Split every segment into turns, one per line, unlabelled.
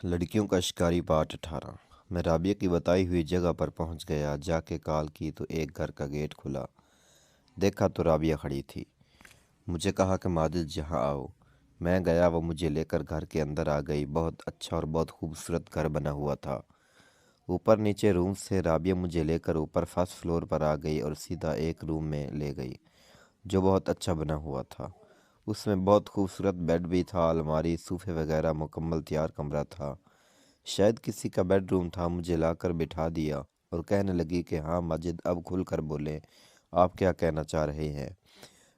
लड़कियों का शिकारी पार्ट 18। मैं राबिया की बताई हुई जगह पर पहुंच गया। जाके कॉल की तो एक घर का गेट खुला। देखा तो राबिया खड़ी थी। मुझे कहा कि माजिद यहाँ आओ। मैं गया, वो मुझे लेकर घर के अंदर आ गई। बहुत अच्छा और बहुत खूबसूरत घर बना हुआ था। ऊपर नीचे रूम से राबिया मुझे लेकर ऊपर फर्स्ट फ्लोर पर आ गई और सीधा एक रूम में ले गई जो बहुत अच्छा बना हुआ था। उसमें बहुत खूबसूरत बेड भी था, अलमारी, सोफे वगैरह, मुकम्मल तैयार कमरा था। शायद किसी का बेडरूम था। मुझे लाकर बिठा दिया और कहने लगी कि हाँ माजिद, अब खुल कर बोलें, आप क्या कहना चाह रहे हैं।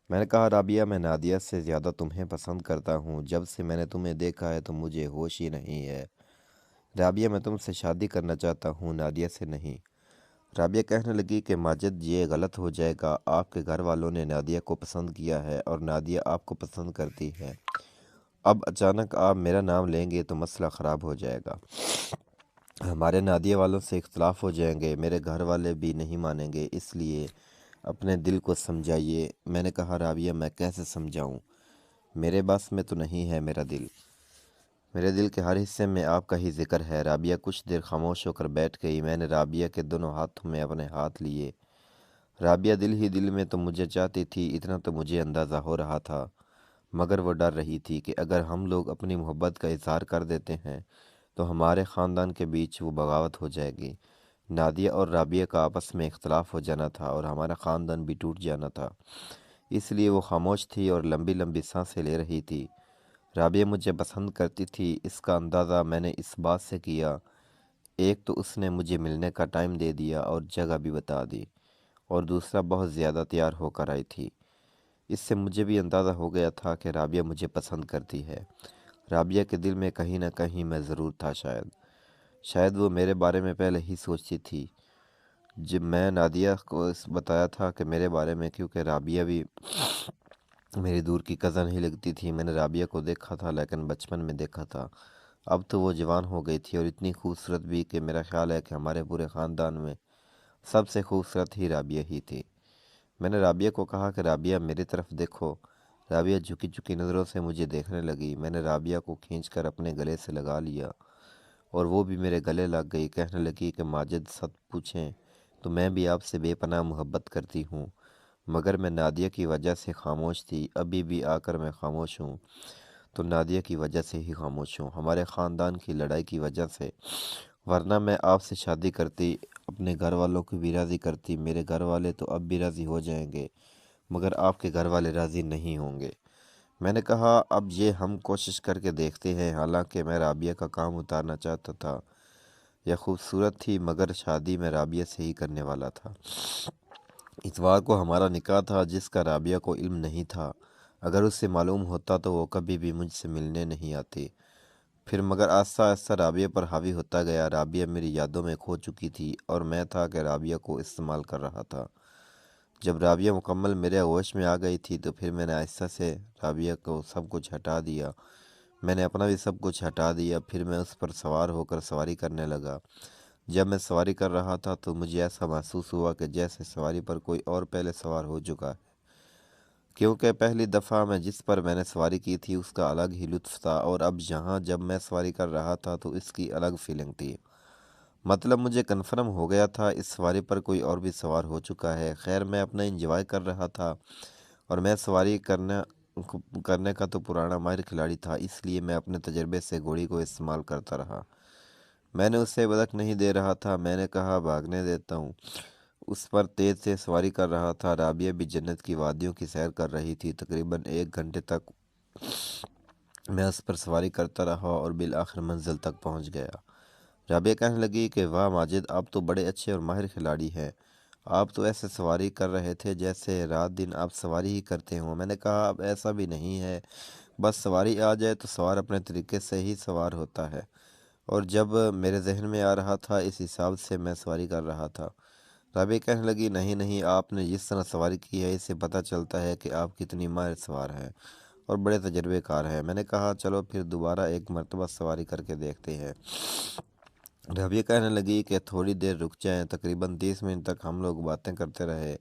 मैंने कहा राबिया, मैं नादिया से ज़्यादा तुम्हें पसंद करता हूँ। जब से मैंने तुम्हें देखा है तो मुझे होश ही नहीं है। राबिया, मैं तुमसे शादी करना चाहता हूँ, नादिया से नहीं। राबिया कहने लगी कि माजिद, ये गलत हो जाएगा। आपके घर वालों ने नादिया को पसंद किया है और नादिया आपको पसंद करती है। अब अचानक आप मेरा नाम लेंगे तो मसला ख़राब हो जाएगा। हमारे नादिया वालों से इख्तलाफ हो जाएंगे। मेरे घर वाले भी नहीं मानेंगे, इसलिए अपने दिल को समझाइए। मैंने कहा राबिया, मैं कैसे समझाऊं, मेरे बस में तो नहीं है मेरा दिल। मेरे दिल के हर हिस्से में आपका ही जिक्र है। राबिया कुछ देर खामोश होकर बैठ गई। मैंने राबिया के दोनों हाथों में अपने हाथ लिए। राबिया दिल ही दिल में तो मुझे चाहती थी, इतना तो मुझे अंदाज़ा हो रहा था। मगर वो डर रही थी कि अगर हम लोग अपनी मोहब्बत का इजहार कर देते हैं तो हमारे ख़ानदान के बीच वो बगावत हो जाएगी। नादिया और राबिया का आपस में इख्तलाफ हो जाना था और हमारा ख़ानदान भी टूट जाना था। इसलिए वो खामोश थी और लंबी लंबी सांसें ले रही थी। राबिया मुझे पसंद करती थी, इसका अंदाज़ा मैंने इस बात से किया, एक तो उसने मुझे मिलने का टाइम दे दिया और जगह भी बता दी, और दूसरा बहुत ज़्यादा तैयार होकर आई थी। इससे मुझे भी अंदाज़ा हो गया था कि राबिया मुझे पसंद करती है। राबिया के दिल में कहीं ना कहीं मैं ज़रूर था। शायद वो मेरे बारे में पहले ही सोचती थी। जब मैं नादिया को बताया था कि मेरे बारे में, क्योंकि राबिया भी मेरी दूर की कज़न ही लगती थी। मैंने राबिया को देखा था लेकिन बचपन में देखा था। अब तो वो जवान हो गई थी और इतनी खूबसूरत भी कि मेरा ख्याल है कि हमारे पूरे ख़ानदान में सबसे खूबसूरत ही राबिया ही थी। मैंने राबिया को कहा कि राबिया, मेरी तरफ देखो। राबिया झुकी झुकी नज़रों से मुझे देखने लगी। मैंने राबिया को खींचकर अपने गले से लगा लिया और वो भी मेरे गले लग गई। कहने लगी कि माजिद, सच पूछें तो मैं भी आपसे बेपनाह मोहब्बत करती हूँ, मगर मैं नादिया की वजह से खामोश थी। अभी भी आकर मैं खामोश हूँ तो नादिया की वजह से ही खामोश हूँ, हमारे ख़ानदान की लड़ाई की वजह से। वरना मैं आपसे शादी करती, अपने घर वालों को भी राज़ी करती। मेरे घर वाले तो अब भी राज़ी हो जाएंगे, मगर आपके घर वाले राज़ी नहीं होंगे। मैंने कहा अब ये हम कोशिश करके देखते हैं। हालांकि मैं राबिया का काम उतारना चाहता था। यह खूबसूरत थी, मगर शादी मैं राबिया से ही करने वाला था। इतवार को हमारा निकाह था, जिसका राबिया को इल्म नहीं था। अगर उससे मालूम होता तो वो कभी भी मुझसे मिलने नहीं आती। फिर मगर आस्ता आस्ता राबिया पर हावी होता गया। राबिया मेरी यादों में खो चुकी थी और मैं था कि राबिया को इस्तेमाल कर रहा था। जब राबिया मुकम्मल मेरे होश में आ गई थी तो फिर मैंने आहिस्ता से राबिया को सब कुछ हटा दिया। मैंने अपना भी सब कुछ हटा दिया। फिर मैं उस पर सवार होकर सवारी करने लगा। जब मैं सवारी कर रहा था तो मुझे ऐसा महसूस हुआ कि जैसे सवारी पर कोई और पहले सवार हो चुका है, क्योंकि पहली दफ़ा मैं जिस पर मैंने सवारी की थी उसका अलग ही लुत्फ़ था, और अब यहाँ जब मैं सवारी कर रहा था तो इसकी अलग फीलिंग थी। मतलब मुझे कन्फर्म हो गया था इस सवारी पर कोई और भी सवार हो चुका है। खैर, मैं अपना इंजॉय कर रहा था और मैं सवारी करने का तो पुराना माहिर खिलाड़ी था, इसलिए मैं अपने तजर्बे से घोड़ी को इस्तेमाल करता रहा। मैंने उससे बदक नहीं दे रहा था। मैंने कहा भागने देता हूँ। उस पर तेज़ से सवारी कर रहा था। राबिया भी जन्नत की वादियों की सैर कर रही थी। तकरीबन 1 घंटे तक मैं उस पर सवारी करता रहा और बिल आखिर मंजिल तक पहुंच गया। राबिया कहने लगी कि वाह माजिद, आप तो बड़े अच्छे और माहिर खिलाड़ी हैं। आप तो ऐसे सवारी कर रहे थे जैसे रात दिन आप सवारी ही करते हो। मैंने कहा अब ऐसा भी नहीं है, बस सवारी आ जाए तो सवार अपने तरीके से ही सवार होता है, और जब मेरे जहन में आ रहा था इस हिसाब से मैं सवारी कर रहा था। राबिया कहने लगी नहीं नहीं, आपने जिस तरह सवारी की है इससे पता चलता है कि आप कितनी माहिर सवार हैं और बड़े तजर्बेकार हैं। मैंने कहा चलो फिर दोबारा एक मर्तबा सवारी करके देखते हैं। राबिया कहने लगी कि थोड़ी देर रुक जाएं। तकरीबन 30 मिनट तक हम लोग बातें करते रहे।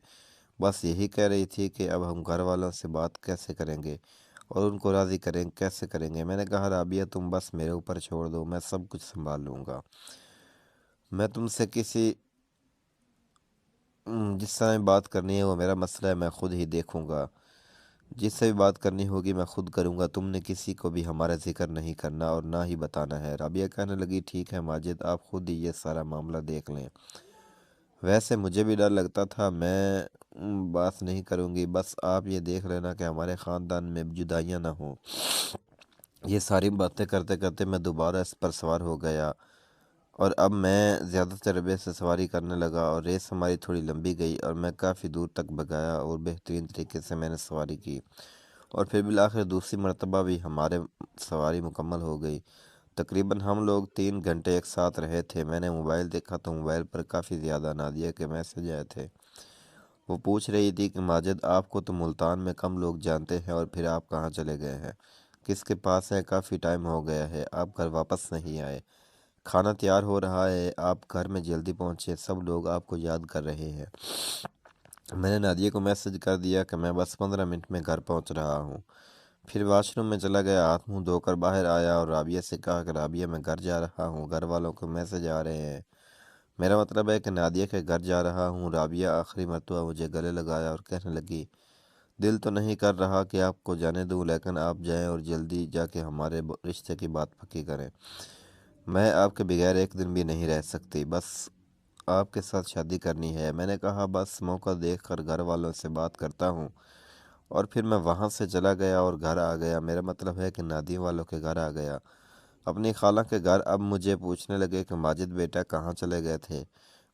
बस यही कह रही थी कि अब हम घर वालों से बात कैसे करेंगे। اور ان کو راضی کریں کیسے کریں گے؟ میں نے کہا رابعہ تم بس میرے اوپر چھوڑ دو، میں سب کچھ سنبھال لوں گا، میں تم سے جس طرح بات کرنی ہے وہ میرا مسئلہ ہے، میں خود ہی دیکھوں گا، جس سے بھی بات کرنی ہوگی میں خود کروں گا، تم نے کسی کو بھی ہمارا ذکر نہیں کرنا اور نہ ہی بتانا ہے۔ رابعہ کہنے لگی ٹھیک ہے ماجد، آپ خود ہی یہ سارا معاملہ دیکھ لیں، ویسے مجھے بھی ڈر لگتا تھا، میں بات نہیں کروں گی، بس آپ یہ دیکھ لینا کہ ہمارے خاندان میں جدائیاں نہ ہوں۔ یہ ساری باتیں کرتے کرتے میں دوبارہ اس پر سوار ہو گیا، اور اب میں زیادہ تجربے سے سواری کرنے لگا، اور ریس ہماری تھوڑی لمبی گئی اور میں کافی دور تک بگایا اور بہترین طریقے سے میں نے سواری کی، اور پھر بالآخر دوسری مرتبہ بھی ہمارے سواری مکمل ہو گئی۔ تقریباً ہم لوگ 3 گھنٹے ایک ساتھ رہے تھے۔ میں نے موبائل دیکھا تو موبائل پر کافی زیادہ نادیہ کے میسج آئے تھے۔ وہ پوچھ رہی تھی کہ ماجد آپ کو تو ملتان میں کم لوگ جانتے ہیں، اور پھر آپ کہاں چلے گئے ہیں، کس کے پاس ہے، کافی ٹائم ہو گیا ہے، آپ گھر واپس نہیں آئے، کھانا تیار ہو رہا ہے، آپ گھر میں جلدی پہنچے، سب لوگ آپ کو یاد کر رہے ہیں۔ میں نے نادیہ کو میسج کر دیا کہ میں بس 15 منٹ میں گھر پہنچ رہا ہوں، پھر واش روم میں چلا گیا، ہاتھ منہ دھو کر باہر آیا اور رابعہ سے کہا کہ رابعہ میں گھر جا رہا ہوں، گھر والوں کو میسج آ رہے ہیں، میرا مطلب ہے کہ نادیہ کے گھر جا رہا ہوں۔ رابعہ آخری مرتبہ مجھے گلے لگایا اور کہنے لگی دل تو نہیں کر رہا کہ آپ کو جانے دوں، لیکن آپ جائیں اور جلدی جا کے ہمارے رشتے کی بات پکی کریں، میں آپ کے بغیر ایک دن بھی نہیں رہ سکتی، بس آپ کے ساتھ شادی کرنی ہے۔ میں نے کہا بس موقع دیکھ کر گھر والوں سے بات کرتا ہوں، اور پھر میں وہاں سے چلا گیا اور گھر آ گیا، میرا مطلب ہے کہ نادیہ والوں کے گھر آ گیا، اپنی خالہ کے گھر۔ اب مجھے پوچھنے لگے کہ ماجد بیٹا کہاں چلے گئے تھے،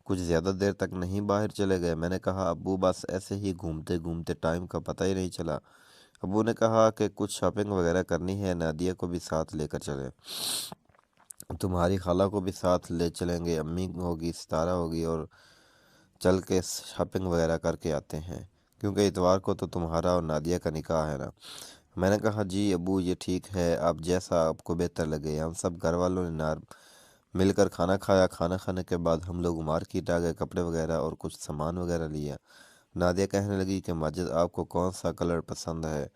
کچھ زیادہ دیر تک نہیں باہر چلے گئے؟ میں نے کہا ابو بس ایسے ہی گھومتے گھومتے ٹائم کا پتہ ہی نہیں چلا۔ ابو نے کہا کہ کچھ شاپنگ وغیرہ کرنی ہے، نادیہ کو بھی ساتھ لے کر چلیں، تمہاری خالہ کو بھی ساتھ لے چلیں گے، امی ہوگی، ستارہ ہوگی، اور چل کے شاپنگ وغیرہ کر کے آتے ہیں، کیونکہ اتوار کو تو تمہارا اور نادیہ کا نکاح ہے نا۔ میں نے کہا جی ابو یہ ٹھیک ہے، آپ جیسا آپ کو بہتر لگے۔ ہم سب گھر والوں نے مل کر کھانا کھایا، کھانا کھانے کے بعد ہم لوگ مارکیٹ آ گئے، کپڑے وغیرہ اور کچھ سامان وغیرہ لیا۔ نادیہ کہنے لگی کہ ماجد آپ کو کون سا کلر پسند ہے،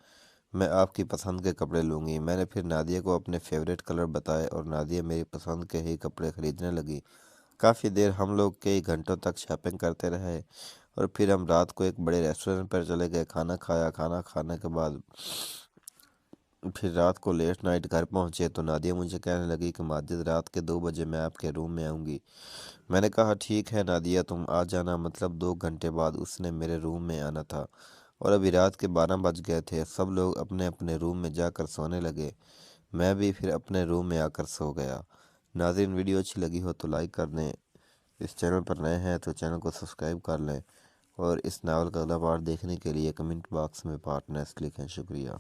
میں آپ کی پسند کے کپڑے لوں گی۔ میں نے پھر نادیہ کو اپنے فیوریٹ کلر بتائے اور نادیہ میری پسند کے ہی کپڑے خریدنے لگی۔ کافی دیر ہم لوگ کئی گھنٹوں تک شاپنگ کرتے رہے، اور پھر ہم رات کو ایک بڑے ریسٹورنٹ پر چلے گئے، کھانا کھایا، کھانا کھانے کے بعد پھر رات کو لیٹ نائٹ گھر پہنچے تو نادیہ مجھے کہنے لگی کہ ماجد رات کے 2 بجے میں آپ کے روم میں آؤں گی۔ میں نے کہا ٹھیک ہے نادیہ تم آ جانا، مطلب 2 گھنٹے بعد اس نے میرے روم میں آنا تھا، اور ابھی رات کے 12 بج گئے تھے، سب لوگ اپنے اپنے روم میں جا کر سونے لگے، میں بھی پھر اپنے روم میں آ کر سو گیا۔ ناظرین ویڈیو اچھی لگی ہو تو لائک کر دیں، اس چینل پر نئے ہیں تو چینل کو سبسکرائب کر لیں، اور اس ناول کا اگلا پارٹ دیکھنے کے لیے کمنٹ باکس میں پارٹ نیکسٹ لکھیں۔ شکریہ۔